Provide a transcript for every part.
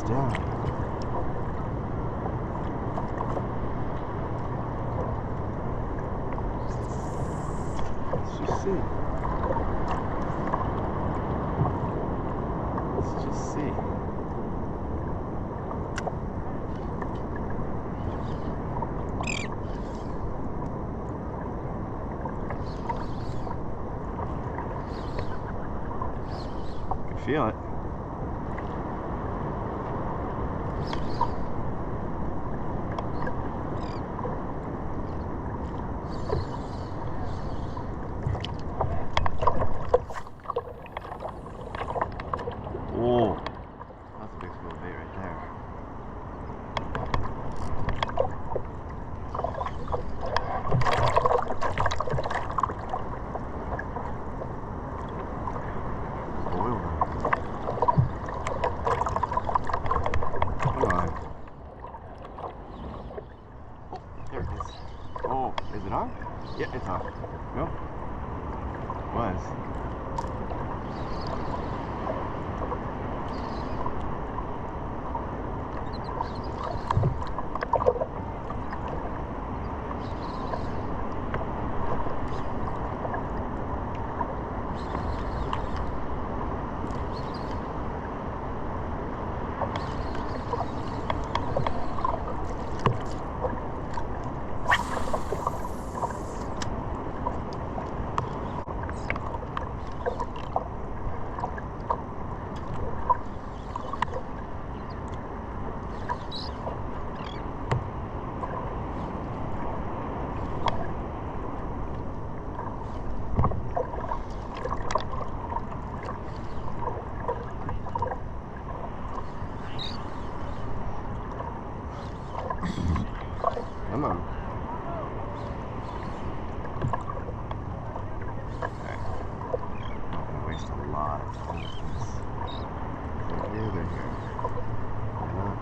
down. Let's just see. Let's just see. I can feel it. Oh, that's a big school of bait right there. Oil. Come on. Oh, there it is. Oh, is it on? Yeah, it's on. No? It was. Come on. Okay. I'm gonna waste a lot of time with this. They're here, they're here. They're not.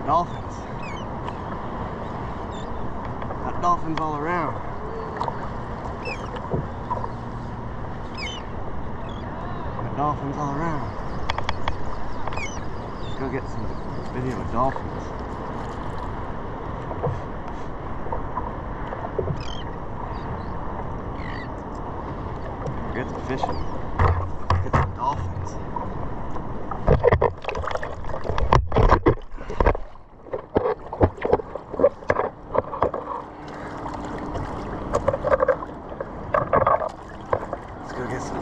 Dolphins. Got dolphins all around. Got dolphins all around. Let's go get some video of dolphins. Get some fishing. Get some dolphins.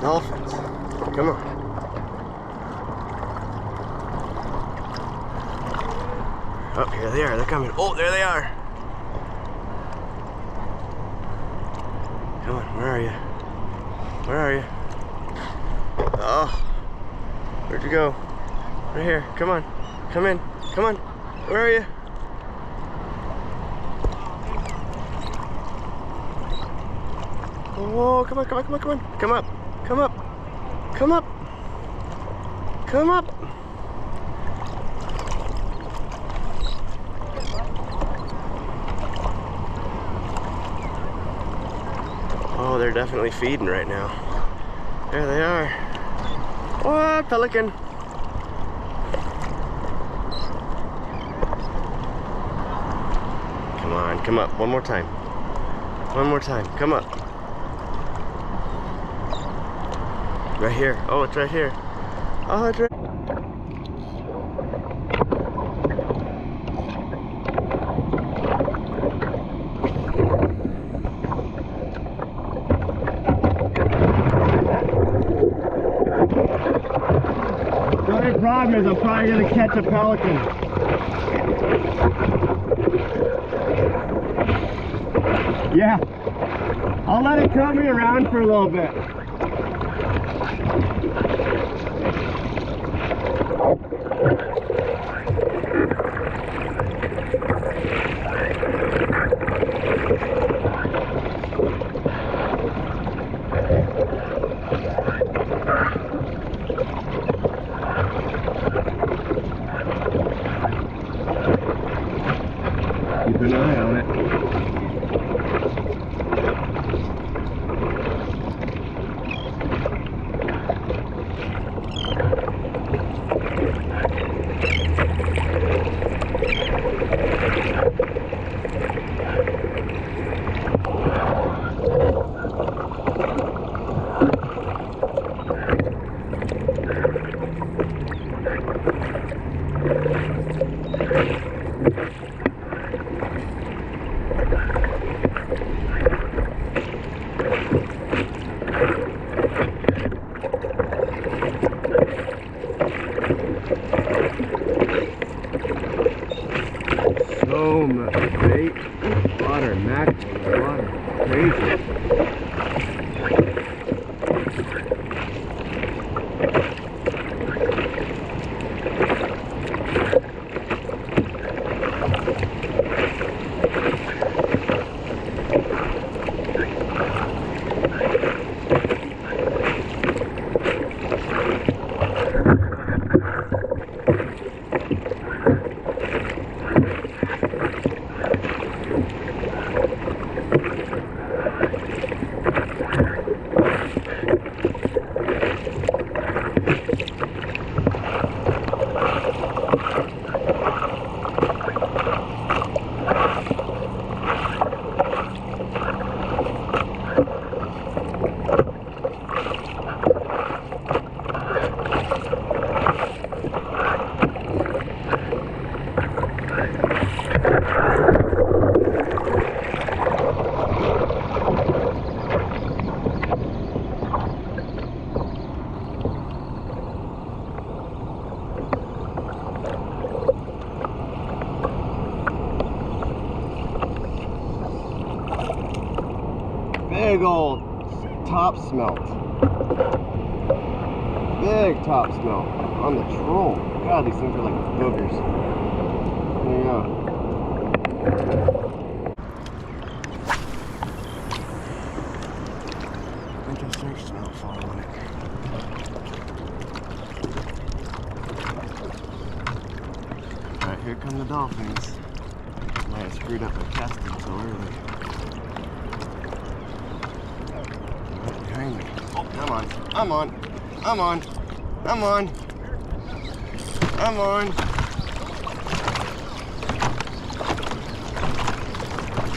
Dolphins. Come on. Oh, here they are. They're coming. Oh, there they are. Come on. Where are you? Where are you? Oh. Where'd you go? Right here. Come on. Come in. Come on. Where are you? Oh, come on, come on, come on, come on. Come up. Come up. Come up. Come up. Oh, they're definitely feeding right now. There they are. Oh, pelican. come up. One more time. One more time. Come up. Right here. Oh, it's right here. Oh, it's right. The only problem is I'm probably going to catch a pelican. Yeah. I'll let it throw me around for a little bit. Keep an eye on it. So much bait, water, mackerel, water, crazy. Big old top smelt. Big top smelt on the troll. God, these things are like boogers. There you go. Interesting smelt fall on it. Alright, here come the dolphins. I screwed up my casting so early. Behind me. Oh, I'm on. I'm on. I'm on. I'm on. I'm on.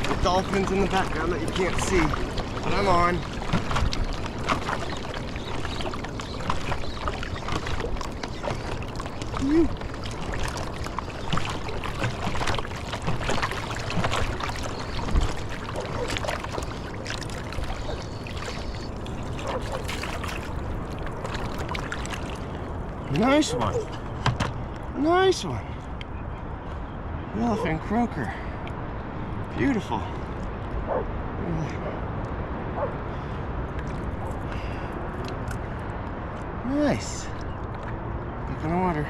The dolphins in the background that you can't see, but I'm on. Woo. Nice one. Nice one. Yellowfin croaker. Beautiful. Nice. Back in the water.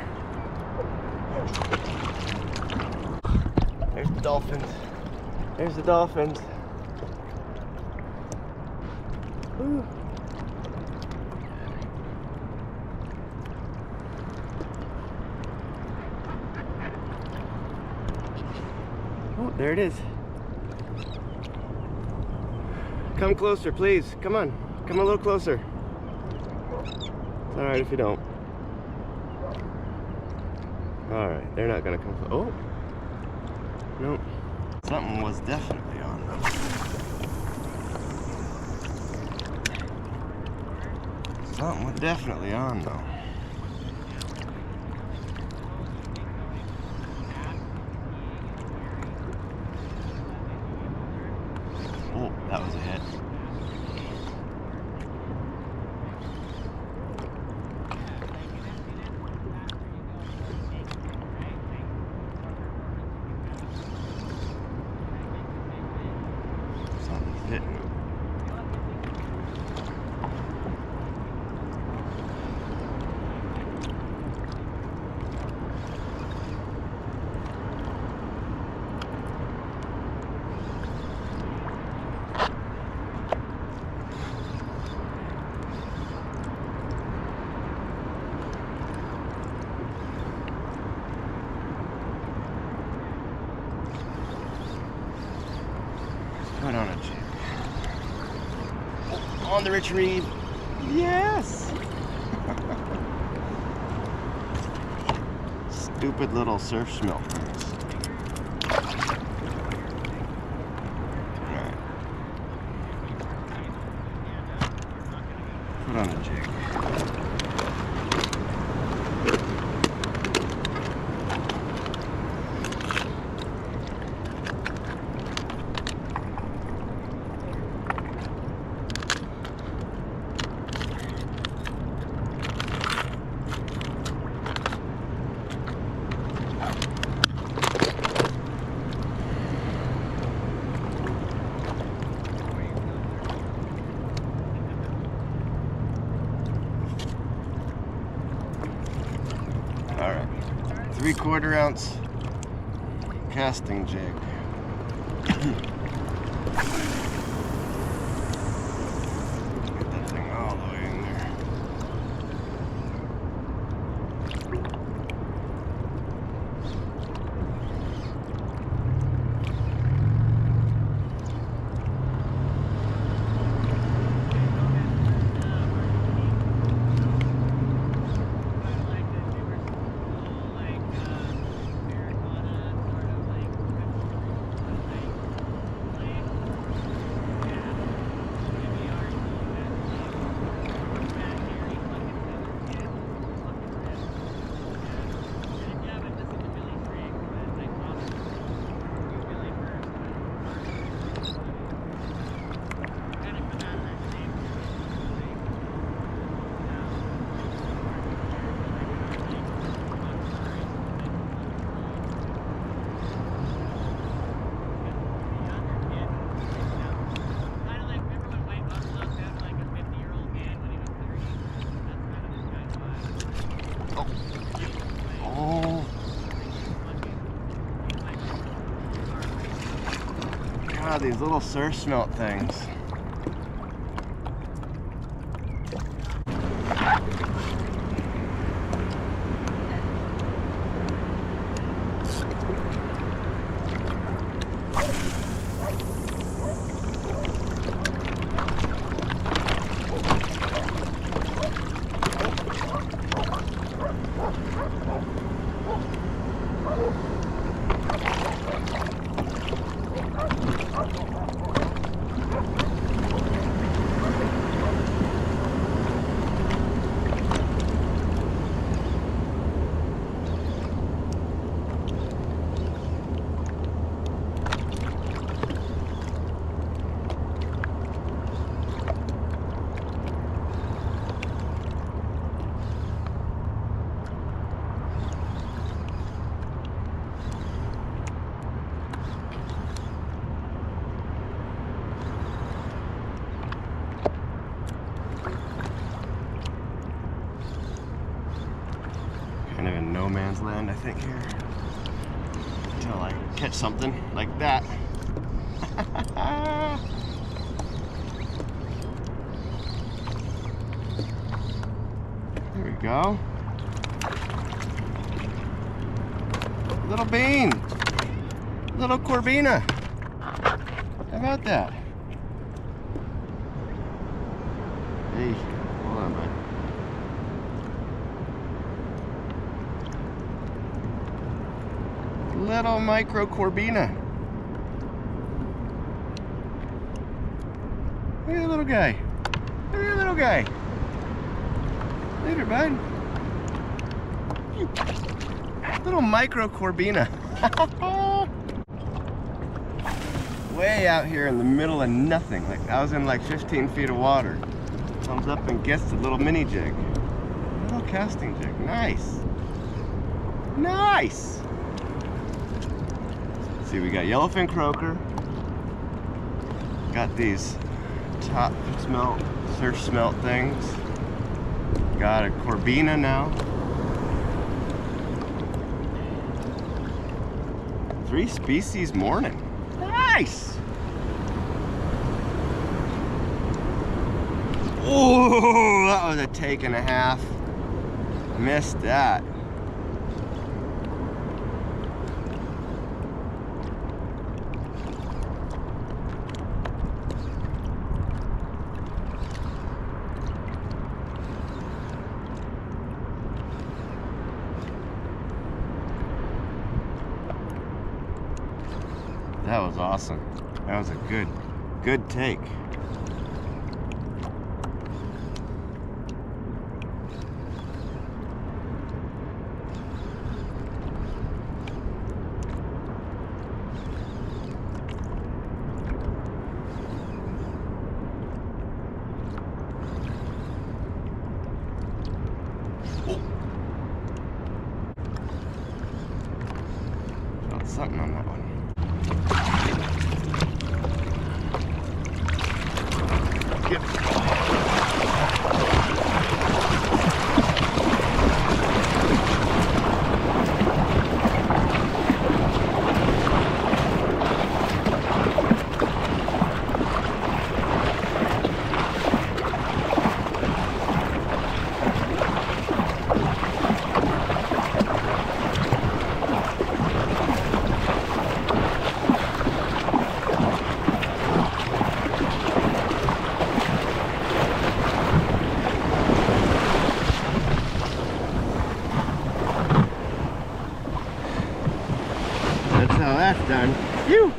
There's the dolphins. There's the dolphins. Ooh. Oh, there it is. Come closer, please. Come on. Come a little closer. It's alright if you don't. Alright, they're not gonna come close. Oh! Nope. Something was definitely on though. Something was definitely on though. Oh, that was a hit. Something's hitting. Put on a jig. Oh, on the retrieve. Yes! Stupid little surf smelt things. Alright. Put on a jig. Alright, 3/4 ounce casting jig. Get that thing all the way in there. God, these little surf smelt things. Kind of in no man's land, I think, here. Until I catch something like that. There we go. Little bean. Little CORBINA. How about that? Hey, hold on, bud. Little micro CORBINA. Look at that little guy. Look at that little guy. Later, bud. Little micro Corbina. Way out here in the middle of nothing. Like I was in like 15 feet of water. Comes up and gets the little mini jig. Little casting jig. Nice. Nice. Let's see, we got yellowfin croaker. Got these top smelt, surf smelt things. Got a corbina now. 3 species morning. Nice. Oh, that was a take and a half. Missed that. That was awesome. That was a good take. Felt something on that one. That's how that's done. Phew!